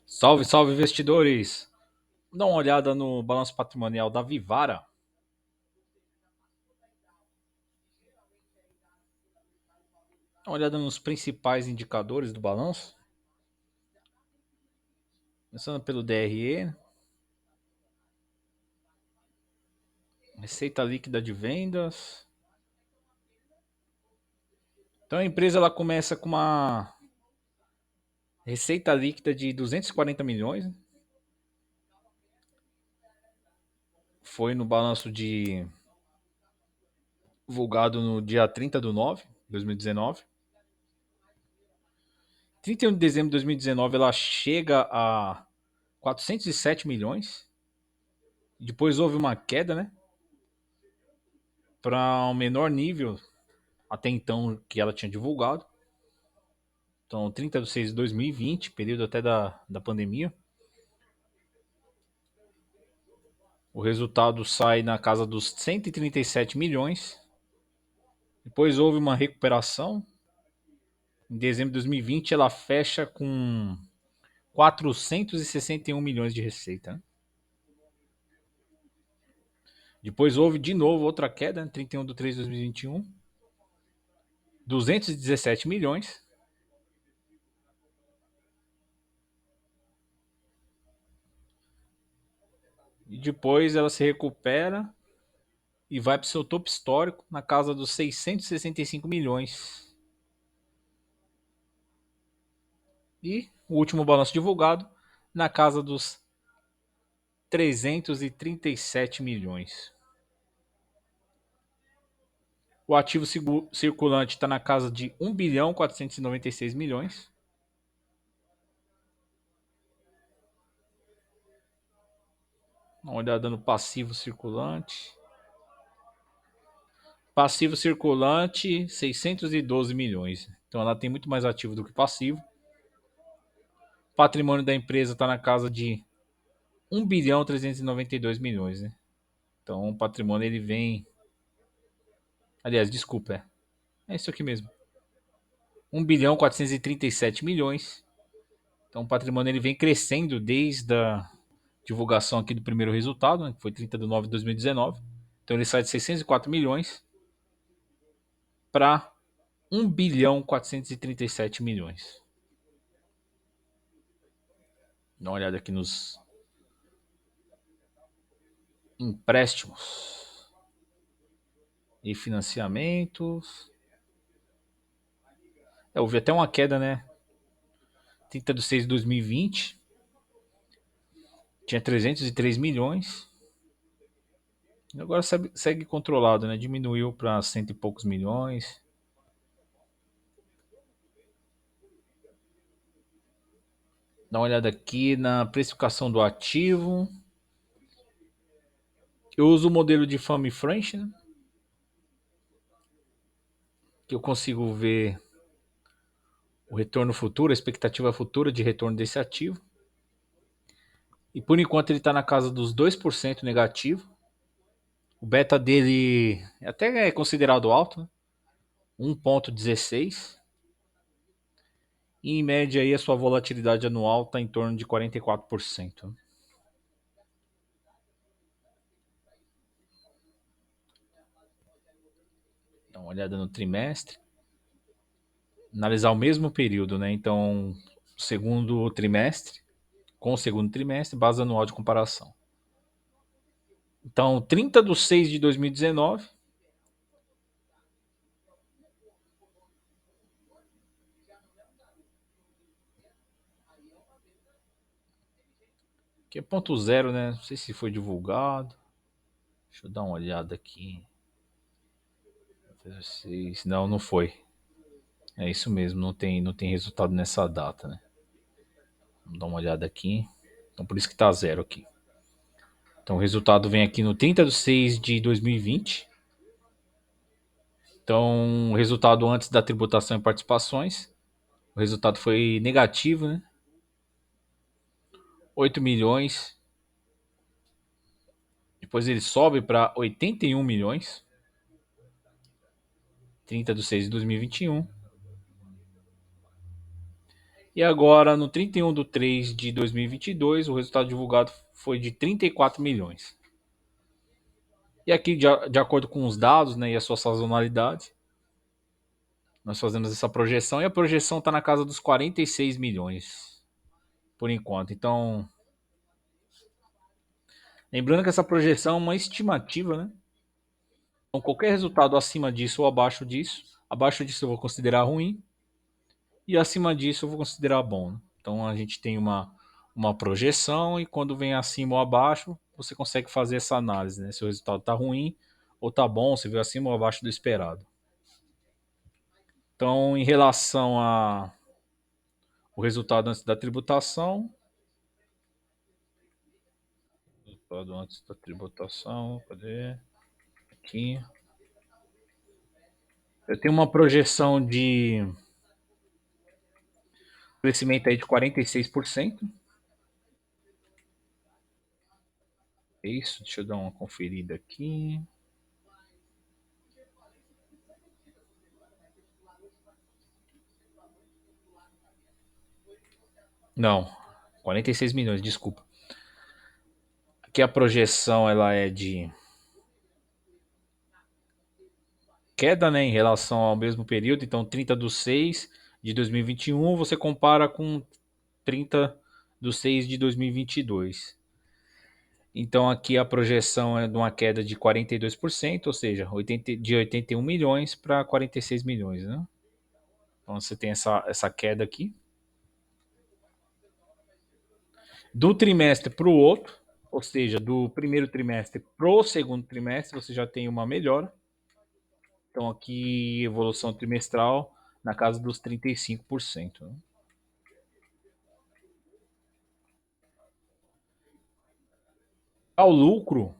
Salve, salve, investidores! Dá uma olhada no balanço patrimonial da Vivara. Dá uma olhada nos principais indicadores do balanço. Começando pelo DRE, receita líquida de vendas. Então a empresa ela começa com uma receita líquida de 240 milhões. Foi no balanço divulgado no dia 30/9/2019. 31 de dezembro de 2019 ela chega a 407 milhões. Depois houve uma queda, né? Para um menor nível até então que ela tinha divulgado. Então, 30/6/2020, período até da pandemia. O resultado sai na casa dos 137 milhões. Depois houve uma recuperação. Em dezembro de 2020, ela fecha com 461 milhões de receita, né? Depois houve de novo outra queda, né? 31/3/2021, 217 milhões. E depois ela se recupera e vai para o seu topo histórico na casa dos 665 milhões. E o último balanço divulgado na casa dos 337 milhões. O ativo circulante está na casa de 1 bilhão 496 milhões. Uma olhada no passivo circulante. Passivo circulante, 612 milhões. Então ela tem muito mais ativo do que passivo. O patrimônio da empresa está na casa de 1 bilhão 392 milhões. Né? Então o patrimônio ele vem... Aliás, desculpa, é isso aqui mesmo. 1 bilhão 437 milhões. Então o patrimônio ele vem crescendo desde a divulgação aqui do primeiro resultado, né, que foi 30/9/2019. Então ele sai de 604 milhões para 1 bilhão 437 milhões. Dá uma olhada aqui nos empréstimos e financiamentos. Houve até uma queda, né? 30/6/2020 tinha 303 milhões. Agora segue controlado, né? Diminuiu para cento e poucos milhões. Dá uma olhada aqui na precificação do ativo. Eu uso o modelo de Fama French, né? Que eu consigo ver o retorno futuro, a expectativa futura de retorno desse ativo. E por enquanto ele está na casa dos 2% negativo. O beta dele até é considerado alto, né? 1,16. E em média aí a sua volatilidade anual está em torno de 44%. Dá uma olhada no trimestre. Analisar o mesmo período, né? Então, segundo trimestre com o segundo trimestre, base anual de comparação. Então, 30/6/2019, que é ponto zero, né? Não sei se foi divulgado. Deixa eu dar uma olhada aqui. Não, não foi. É isso mesmo, não tem resultado nessa data, né? Vamos dar uma olhada aqui. Então por isso que tá zero aqui. Então o resultado vem aqui no 30/6/2020. Então o resultado antes da tributação e participações. O resultado foi negativo, né? 8 milhões. Depois ele sobe para 81 milhões. 30/6/2021. E agora, no 31/3/2022, o resultado divulgado foi de 34 milhões. E aqui, de acordo com os dados, né, e a sua sazonalidade, nós fazemos essa projeção e a projeção está na casa dos 46 milhões por enquanto. Então, lembrando que essa projeção é uma estimativa, né? Então, qualquer resultado acima disso ou abaixo disso eu vou considerar ruim e acima disso eu vou considerar bom, né? Então, a gente tem uma projeção e quando vem acima ou abaixo, você consegue fazer essa análise, né? Se o resultado está ruim ou está bom, se veio acima ou abaixo do esperado. Então, em relação a o resultado antes da tributação, resultado antes da tributação, cadê? Aqui. Eu tenho uma projeção de crescimento aí de 46%. É isso, deixa eu dar uma conferida aqui. Não, 46 milhões, desculpa. Aqui a projeção ela é de queda, né, em relação ao mesmo período. Então, 30/6/2021 você compara com 30/6/2022. Então, aqui a projeção é de uma queda de 42%, ou seja, de 81 milhões para 46 milhões, né? Então, você tem essa queda aqui. Do trimestre para o outro, ou seja, do primeiro trimestre para o segundo trimestre, você já tem uma melhora. Então, aqui, evolução trimestral na casa dos 35%. Né? O lucro,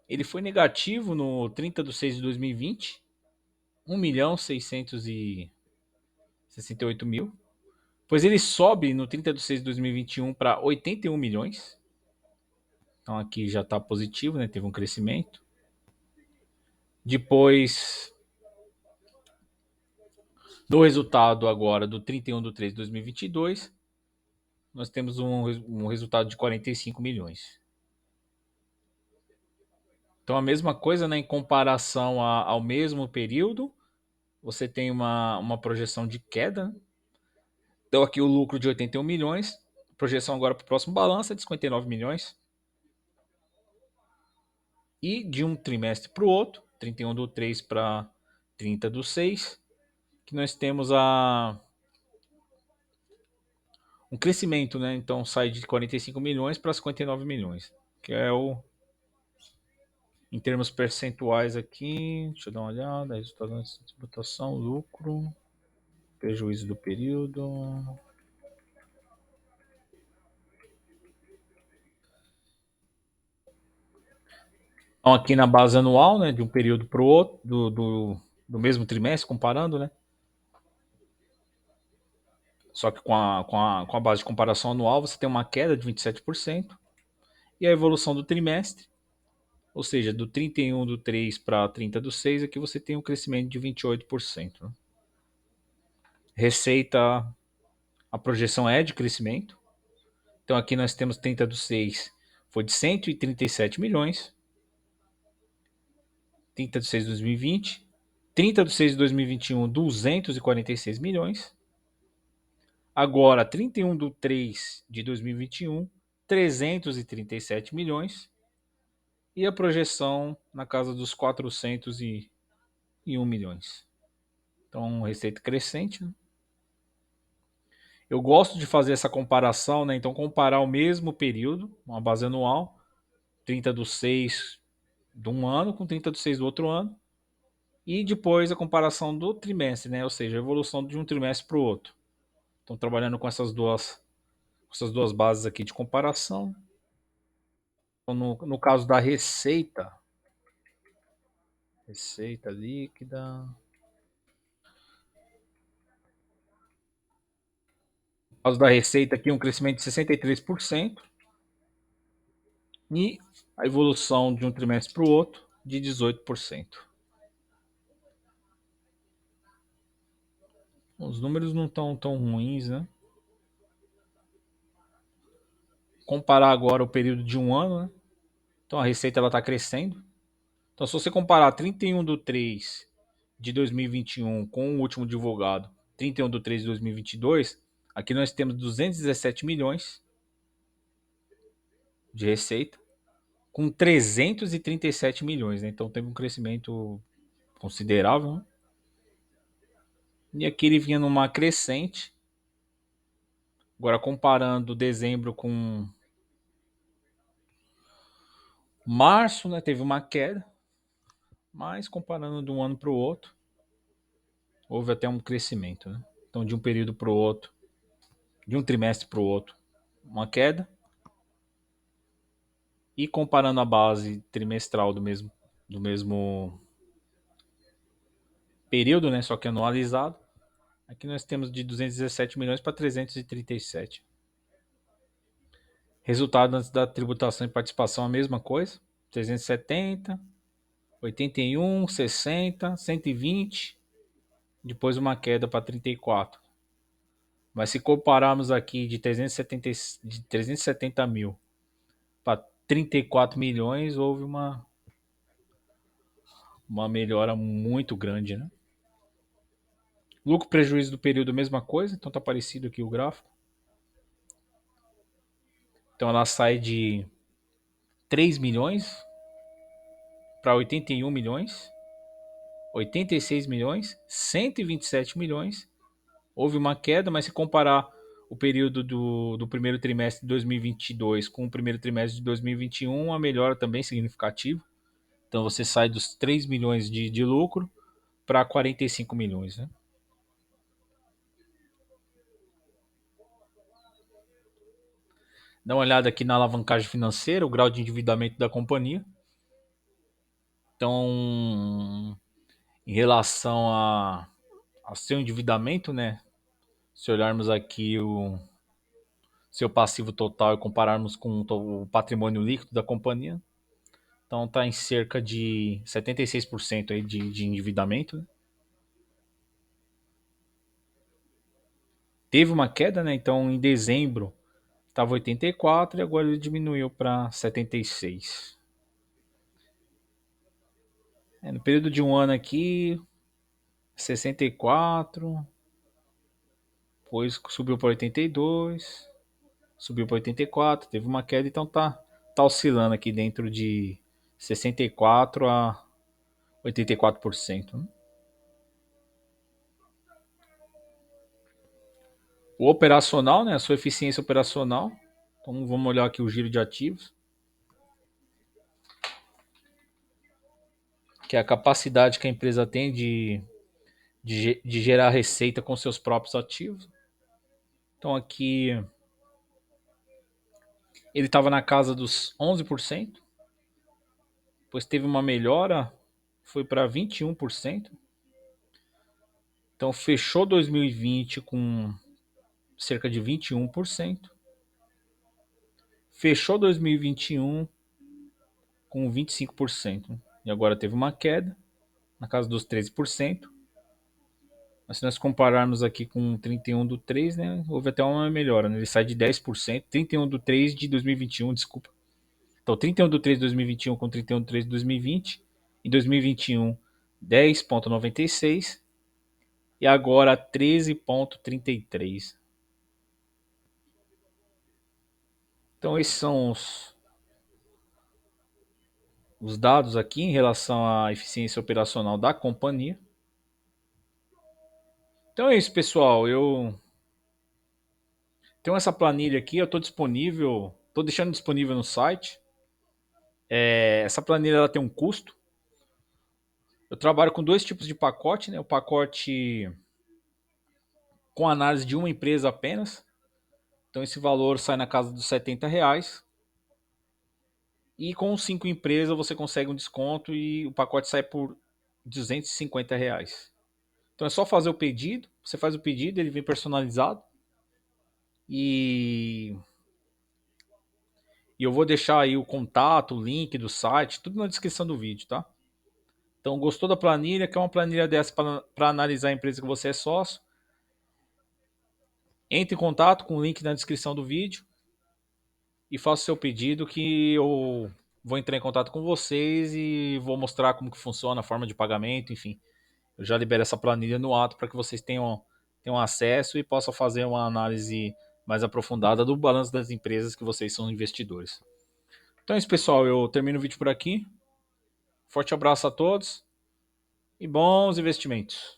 ele foi negativo no 30/6/2020, 1.668.000. Pois ele sobe no 30/6/2021 para 81 milhões. Então aqui já está positivo, né? Teve um crescimento. Depois do resultado agora do 31/3/2022, nós temos um resultado de 45 milhões. Então a mesma coisa, né? Em comparação ao mesmo período, você tem uma projeção de queda. Então aqui o lucro de 81 milhões. Projeção agora para o próximo balanço é de 59 milhões. E de um trimestre para o outro, 31/3 para 30/6, que nós temos um crescimento, né? Então sai de 45 milhões para 59 milhões, que é em termos percentuais aqui, deixa eu dar uma olhada, resultado antes de tributação, lucro, prejuízo do período. Então aqui na base anual, né, de um período para o outro, do mesmo trimestre, comparando, né? Só que com a base de comparação anual, você tem uma queda de 27%. E a evolução do trimestre, ou seja, do 31/3 para 30/6, aqui você tem um crescimento de 28%. Né? Receita, a projeção é de crescimento. Então aqui nós temos 30/6, foi de 137 milhões. 30/6 de 2020. 30/6 de 2021, 246 milhões. Agora, 31/3 de 2021, 337 milhões. E a projeção na casa dos 401 milhões. Então, receita crescente. Né? Eu gosto de fazer essa comparação, né? Então, comparar o mesmo período, uma base anual, 30/6 de um ano com 30/6 do outro ano, e depois a comparação do trimestre, né? Ou seja, a evolução de um trimestre para o outro. Então, trabalhando com essas duas bases aqui de comparação. Então, no caso da receita líquida. No caso da receita aqui, um crescimento de 63%. E a evolução de um trimestre para o outro de 18%. Os números não estão tão ruins, né? comparar agora o período de um ano, né? Então a receita está crescendo. Então se você comparar 31 de 3 de 2021 com o último divulgado, 31 de 3 de 2022, aqui nós temos 217 milhões de receita com 337 milhões, né? Então teve um crescimento considerável, né? E aqui ele vinha numa crescente. Agora comparando dezembro com março, né, teve uma queda, mas comparando de um ano para o outro, houve até um crescimento, né? Então de um período para o outro, de um trimestre para o outro, uma queda. E comparando a base trimestral do mesmo período, né, só que anualizado, aqui nós temos de 217 milhões para 337. Resultado antes da tributação e participação a mesma coisa, 370, 81, 60, 120, depois uma queda para 34. Mas se compararmos aqui de 370 mil para 34 milhões, houve uma melhora muito grande, né? Lucro prejuízo do período, mesma coisa, então tá parecido aqui o gráfico. Então ela sai de 3 milhões para 81 milhões, 86 milhões, 127 milhões. Houve uma queda, mas se comparar o período do primeiro trimestre de 2022 com o primeiro trimestre de 2021, a melhora também significativa. Então você sai dos 3 milhões de lucro para 45 milhões. Né? Dá uma olhada aqui na alavancagem financeira, o grau de endividamento da companhia. Então, em relação a seu endividamento, né? Se olharmos aqui o seu passivo total e compararmos com o patrimônio líquido da companhia, então está em cerca de 76% aí de endividamento. Né? Teve uma queda, né? Então em dezembro estava 84 e agora ele diminuiu para 76. No período de um ano aqui, 64, depois subiu para 82, subiu para 84, teve uma queda, então tá oscilando aqui dentro de 64 a 84%. Né? O operacional, né, a sua eficiência operacional. Então vamos olhar aqui o giro de ativos, que é a capacidade que a empresa tem de gerar receita com seus próprios ativos. Então aqui ele estava na casa dos 11%, depois teve uma melhora, foi para 21%. Então fechou 2020 com cerca de 21%. Fechou 2021 com 25%. E agora teve uma queda na casa dos 13%. Mas se nós compararmos aqui com 31 do 3, né, houve até uma melhora. Né? Ele sai de 10%, 31 do 3 de 2021, desculpa. Então 31 do 3 de 2021 com 31 do 3 de 2020. Em 2021, 10,96. E agora 13,33. Então esses são os dados aqui em relação à eficiência operacional da companhia. Então é isso, pessoal. Eu tenho essa planilha aqui, eu estou disponível, estou deixando disponível no site. Essa planilha ela tem um custo. Eu trabalho com dois tipos de pacote, né? O pacote com análise de uma empresa apenas. Então esse valor sai na casa dos R$ 70. E com 5 empresas você consegue um desconto e o pacote sai por R$ 250. Então é só fazer o pedido. Você faz o pedido, ele vem personalizado. E eu vou deixar aí o contato, o link do site, tudo na descrição do vídeo, tá? Então, gostou da planilha? Quer uma planilha dessa para analisar a empresa que você é sócio? Entre em contato com o link na descrição do vídeo. e faça o seu pedido que eu vou entrar em contato com vocês e vou mostrar como que funciona a forma de pagamento, enfim. Eu já libero essa planilha no ato para que vocês tenham acesso e possam fazer uma análise mais aprofundada do balanço das empresas que vocês são investidores. Então é isso, pessoal. Eu termino o vídeo por aqui. Forte abraço a todos e bons investimentos.